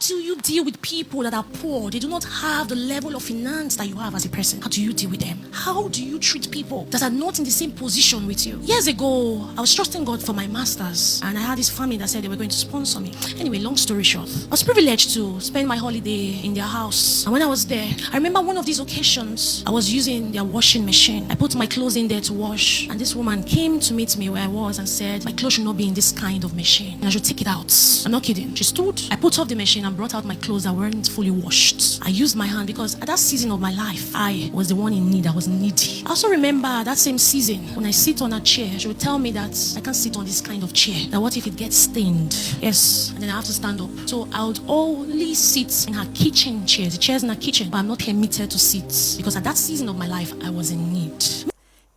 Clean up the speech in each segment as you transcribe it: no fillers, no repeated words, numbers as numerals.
do you deal with people that are poor? They do not have the level of finance that you have as a person. How do you deal with them? How do you treat people that are not in the same position with you? Years ago, I was trusting God for my master's, and I had this family that said they were going to sponsor me. Anyway, long story short, I was privileged to spend my holiday in their house. And when I was there, I remember one of these occasions, I was using their washing machine. I put my clothes in there to wash, and this woman came to meet me where I was and said, my clothes should not be in this kind of machine, and I should take it out. I'm not kidding. She stood, I put off the machine and brought out my clothes that weren't fully washed. I used my hand because at that season of my life, I was the one in need. I was needy. I also remember that same season when I sit on a chair, she would tell me that I can't sit on this kind of chair. That what if it gets stained? Yes, and then I have to stand up. So I would only sit in her kitchen chairs, the chairs in her kitchen, but I'm not permitted to sit because at that season of my life, I was in need.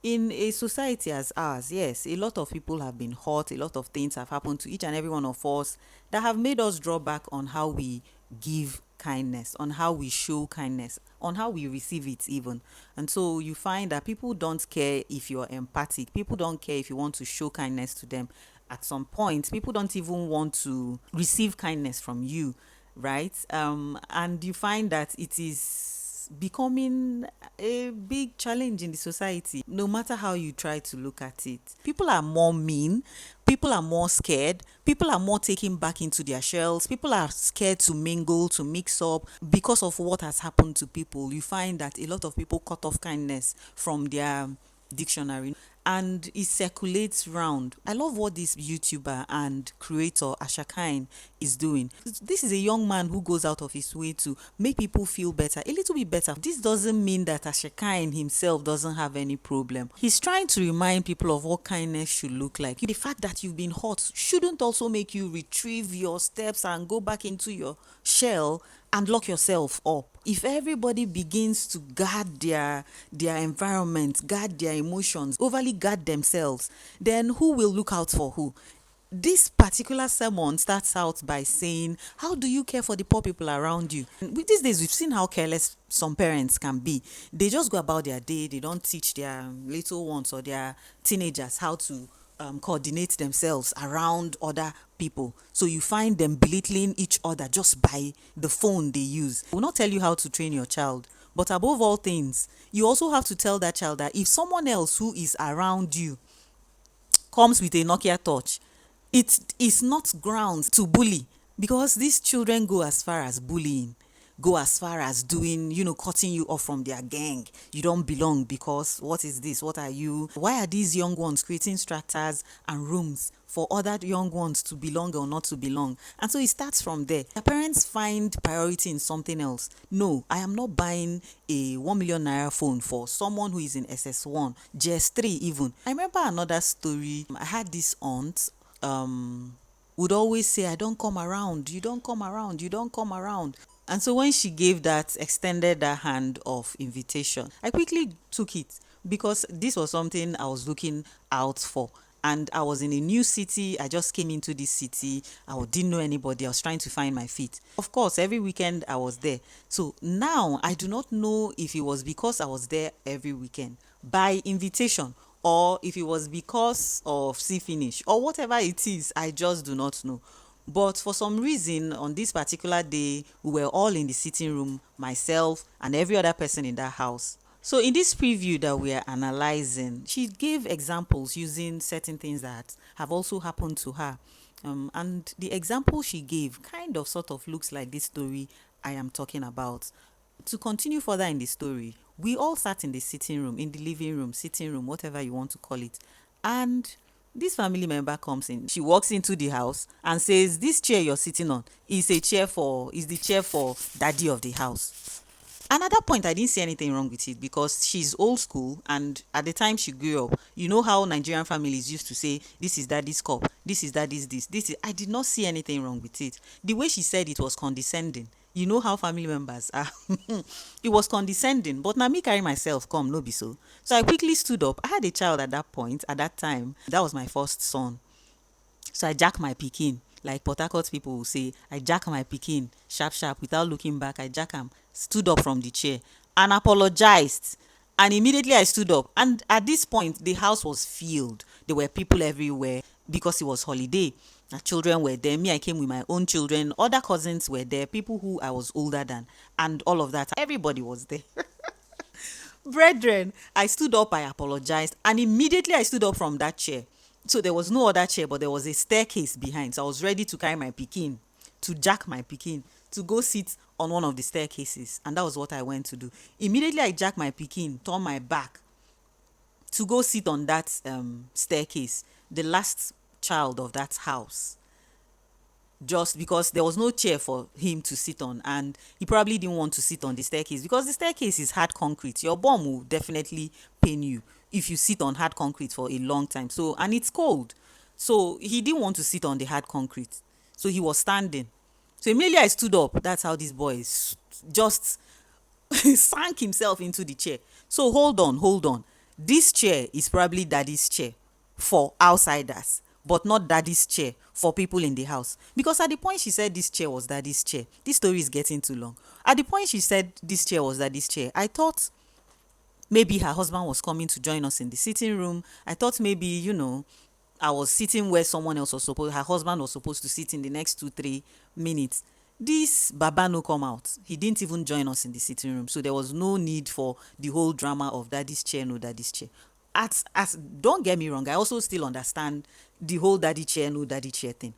In a society as ours, yes, a lot of people have been hurt, a lot of things have happened to each and every one of us that have made us draw back on how we give kindness, on how we show kindness, on how we receive it even. And so you find that people don't care if you're empathic, people don't care if you want to show kindness to them. At some point, people don't even want to receive kindness from you, right? And you find that it is becoming a big challenge in the society, no matter how you try to look at it. People are more mean, people are more scared, people are more taken back into their shells, people are scared to mingle, to mix up because of what has happened to people. You find that a lot of people cut off kindness from their dictionary and it circulates round. I love what this YouTuber and creator Ashakain is doing. This is a young man who goes out of his way to make people feel better, a little bit better. This doesn't mean that Ashakain himself doesn't have any problem. He's trying to remind people of what kindness should look like. The fact that you've been hurt shouldn't also make you retrieve your steps and go back into your shell and lock yourself up. If everybody begins to guard their environment, guard their emotions, overly guard themselves, then who will look out for who? This particular sermon starts out by saying, how do you care for the poor people around you? With these days, we've seen how careless some parents can be. They just go about their day. They don't teach their little ones or their teenagers how to coordinate themselves around other people. So you find them belittling each other just by the phone they use. I will not tell you how to train your child, but above all things, you also have to tell that child that if someone else who is around you comes with a Nokia touch, it is not grounds to bully, because these children go as far as bullying, go as far as doing, cutting you off from their gang. You don't belong because what is this? What are you? Why are these young ones creating structures and rooms for other young ones to belong or not to belong? And so it starts from there. Their parents find priority in something else. No, I am not buying a 1 million naira phone for someone who is in SS1, JS3 even. I remember another story. I had this aunt would always say, I don't come around, you don't come around, you don't come around. And so when she extended that hand of invitation, I quickly took it because this was something I was looking out for. And I was in a new city. I just came into this city. I didn't know anybody. I was trying to find my feet. Of course, every weekend I was there. So now I do not know if it was because I was there every weekend by invitation, or if it was because of see finish, or whatever it is. I just do not know. But for some reason, on this particular day, we were all in the sitting room, myself and every other person in that house. So in this preview that we are analyzing, she gave examples using certain things that have also happened to her. And the example she gave kind of sort of looks like this story I am talking about. To continue further in the story, we all sat in the sitting room, in the living room, sitting room, whatever you want to call it. And this family member comes in. She walks into the house and says, this chair you're sitting on is the chair for daddy of the house. And at that point, I didn't see anything wrong with it because she's old school, and at the time she grew up, you know how Nigerian families used to say, this is daddy's cup, this is daddy's this is. I did not see anything wrong with it. The way she said it was condescending. You know how family members are. It was condescending, but now me carry myself, come, no be so. So I quickly stood up. I had a child at that point, at that time. That was my first son. So I jack my pikin, like Port Harcourt people will say, I jack my pikin, sharp, sharp, without looking back. I jack him, stood up from the chair and apologized. And immediately I stood up. And at this point, the house was filled. There were people everywhere because it was holiday. Her children were there. Me, I came with my own children. Other cousins were there. People who I was older than, and all of that. Everybody was there. Brethren, I stood up, I apologized, and immediately I stood up from that chair. So there was no other chair, but there was a staircase behind. So I was ready to carry my pikin, to jack my pikin, to go sit on one of the staircases. And that was what I went to do. Immediately I jacked my pikin, turned my back to go sit on that staircase, the last child of that house, just because there was no chair for him to sit on, and he probably didn't want to sit on the staircase because the staircase is hard concrete. Your bum will definitely pain you if you sit on hard concrete for a long time, so, and it's cold, so he didn't want to sit on the hard concrete, so he was standing. So immediately I stood up. That's how this boy just sank himself into the chair. So hold on, this chair is probably daddy's chair for outsiders, but not daddy's chair for people in the house. Because at the point she said this chair was daddy's chair, this story is getting too long. At the point she said this chair was daddy's chair, I thought maybe her husband was coming to join us in the sitting room. I thought maybe, I was sitting where someone else was supposed, her husband was supposed to sit in the next 2-3 minutes. This baba no come out. He didn't even join us in the sitting room. So there was no need for the whole drama of daddy's chair, no daddy's chair. As don't get me wrong, I also still understand the whole daddy chair, no daddy chair thing.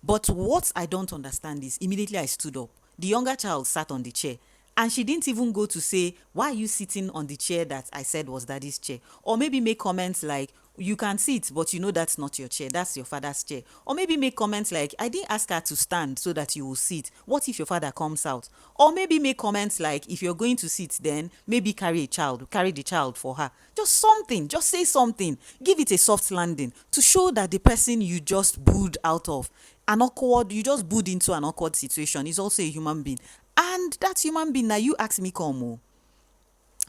But what I don't understand is immediately I stood up. The younger child sat on the chair, and she didn't even go to say, why are you sitting on the chair that I said was daddy's chair? Or maybe make comments like, you can sit, but you know that's not your chair, that's your father's chair. Or maybe make comments like, I didn't ask her to stand so that you will sit. What if your father comes out? Or maybe make comments like, if you're going to sit, then maybe carry the child for her. Just something, just say something. Give it a soft landing to show that the person you just booed out of you just booed into an awkward situation is also a human being. And that human being, now you asked me come. Oh,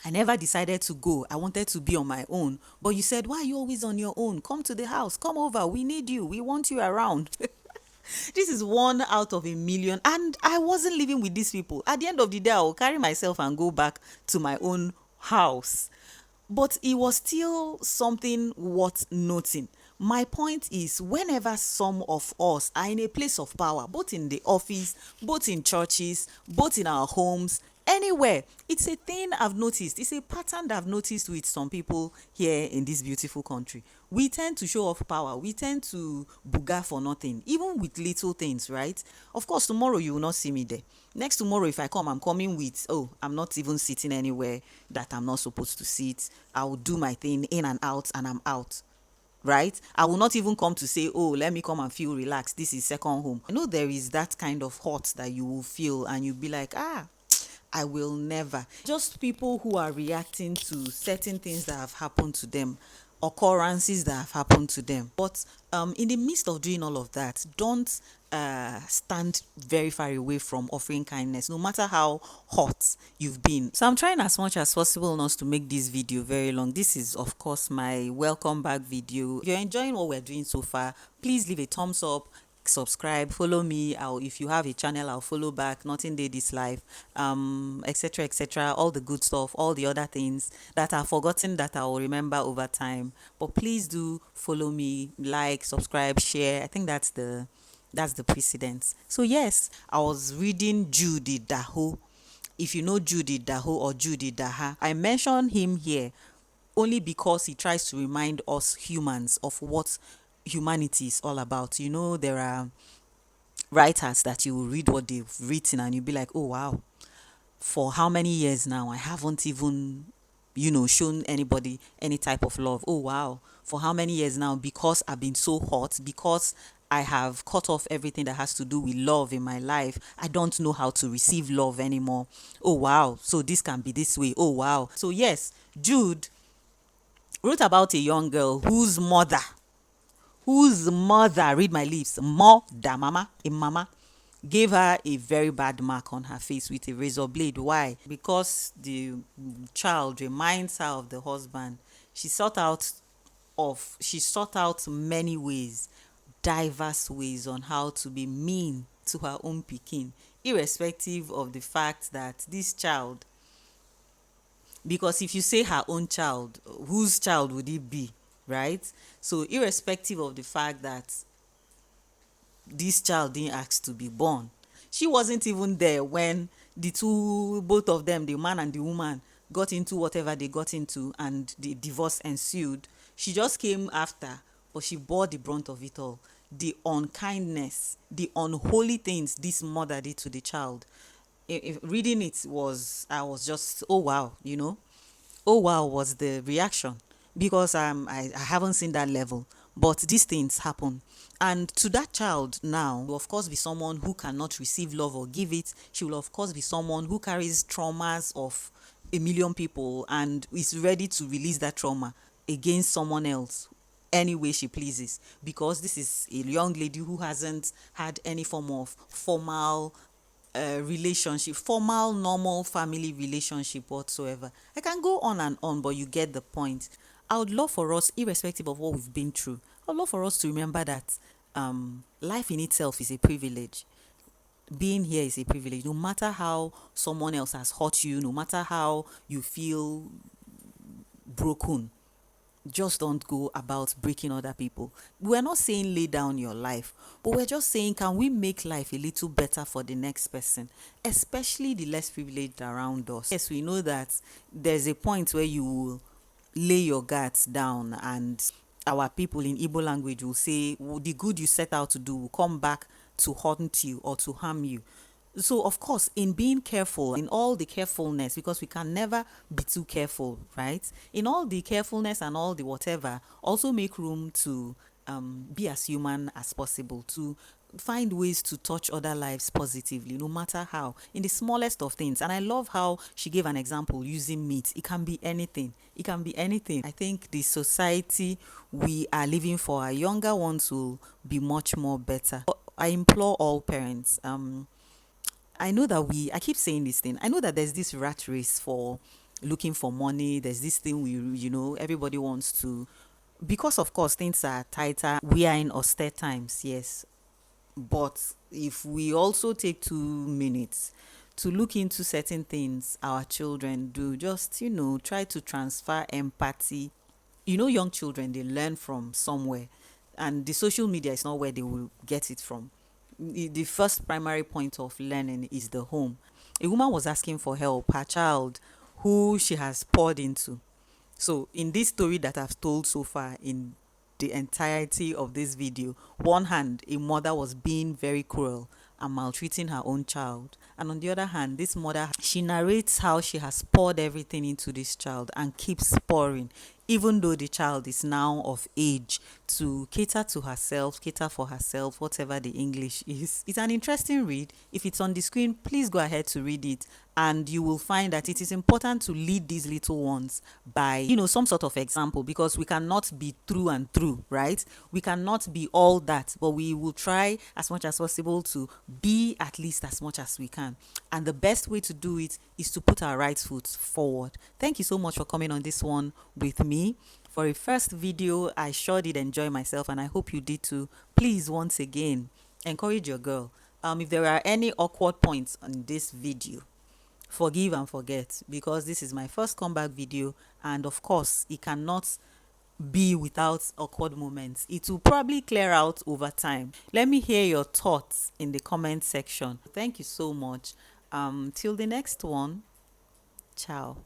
I never decided to go. I wanted to be on my own. But you said, why are you always on your own? Come to the house. Come over. We need you. We want you around. This is one out of a million. And I wasn't living with these people. At the end of the day, I will carry myself and go back to my own house. But it was still something worth noting. My point is, whenever some of us are in a place of power, both in the office, both in churches, both in our homes, anywhere, it's a thing I've noticed. It's a pattern that I've noticed with some people here in this beautiful country. We tend to show off power. We tend to booga for nothing, even with little things, right? Of course, tomorrow you will not see me there. Next tomorrow, if I come, I'm coming with, oh, I'm not even sitting anywhere that I'm not supposed to sit. I will do my thing in and out, and I'm out. Right? I will not even come to say, oh, let me come and feel relaxed. This is second home. I know there is that kind of hurt that you will feel, and you'll be like, I will never. Just people who are reacting to certain things that have happened to them, occurrences that have happened to them. But in the midst of doing all of that, don't stand very far away from offering kindness, no matter how hot you've been. So I'm trying as much as possible not to make this video very long. This is, of course, my welcome back video. If you're enjoying what we're doing so far, please leave a thumbs up, subscribe, follow me. If you have a channel, I'll follow back. Nothing Day This Life, etc, etc, all the good stuff, all the other things that are forgotten that I will remember over time. But please do follow me, like, subscribe, share. I think that's the precedence. So yes, I was reading Judy Daho. If you know Judy Daho or Judy Daha, I mention him here only because he tries to remind us humans of what humanity is all about. There are writers that you will read what they've written and you'll be like, oh wow, for how many years now I haven't even shown anybody any type of love. Oh wow, for how many years now, because I've been so hot, because I have cut off everything that has to do with love in my life, I don't know how to receive love anymore. Oh wow, so this can be this way. Oh wow. So yes, Jude wrote about a young girl whose mother, read my lips, mama, gave her a very bad mark on her face with a razor blade. Why? Because the child reminds her of the husband. She sought out many ways, diverse ways on how to be mean to her own pikin, irrespective of the fact that this child, because if you say her own child, whose child would it be, right? So irrespective of the fact that this child didn't ask to be born. She wasn't even there when both of them, the man and the woman, got into whatever they got into and the divorce ensued. She just came after, but she bore the brunt of it all. The unkindness, the unholy things this mother did to the child. If reading it was, I was just, oh wow, oh wow was the reaction, because I haven't seen that level, but these things happen. And to that child now will of course be someone who cannot receive love or give it. She will of course be someone who carries traumas of a million people and is ready to release that trauma against someone else any way she pleases, because this is a young lady who hasn't had any form of formal relationship, formal, normal family relationship whatsoever. I can go on and on, but you get the point. I would love for us, irrespective of what we've been through, I would love for us to remember that life in itself is a privilege. Being here is a privilege. No matter how someone else has hurt you, no matter how you feel broken, just don't go about breaking other people. We're not saying lay down your life, but we're just saying, can we make life a little better for the next person, especially the less privileged around us? Yes, we know that there's a point where you will lay your guards down, and our people in Igbo language will say, the good you set out to do will come back to haunt you or to harm you. So of course, in being careful, in all the carefulness, because we can never be too careful, right? In all the carefulness and all the whatever, also make room to be as human as possible, to find ways to touch other lives positively, no matter how, in the smallest of things. And I love how she gave an example using meat. It can be anything. It can be anything. I think the society we are living for our younger ones will be much more better. I implore all parents, I know that I keep saying this thing. I know that there's this rat race for looking for money. There's this thing everybody wants to, because of course things are tighter. We are in austere times, yes. But if we also take 2 minutes to look into certain things our children do, just, try to transfer empathy. Young children, they learn from somewhere, and the social media is not where they will get it from. The first primary point of learning is the home. A woman was asking for help, her child, who she has poured into. So in this story that I've told so far, in the entirety of this video, one hand, a mother was being very cruel and maltreating her own child, and on the other hand, this mother, she narrates how she has poured everything into this child and keeps pouring, even though the child is now of age to cater to herself, cater for herself, whatever the English is. It's an interesting read. If it's on the screen, please go ahead to read it, and you will find that it is important to lead these little ones by, some sort of example, because we cannot be through and through, right? We cannot be all that, but we will try as much as possible to be at least as much as we can. And the best way to do it is to put our right foot forward. Thank you so much for coming on this one with me. For a first video, I sure did enjoy myself, and I hope you did too. Please, once again, encourage your girl. If there are any awkward points on this video, forgive and forget, because this is my first comeback video, and of course it cannot be without awkward moments. It will probably clear out over time. Let me hear your thoughts in the comment section. Thank you so much. Till the next one. Ciao.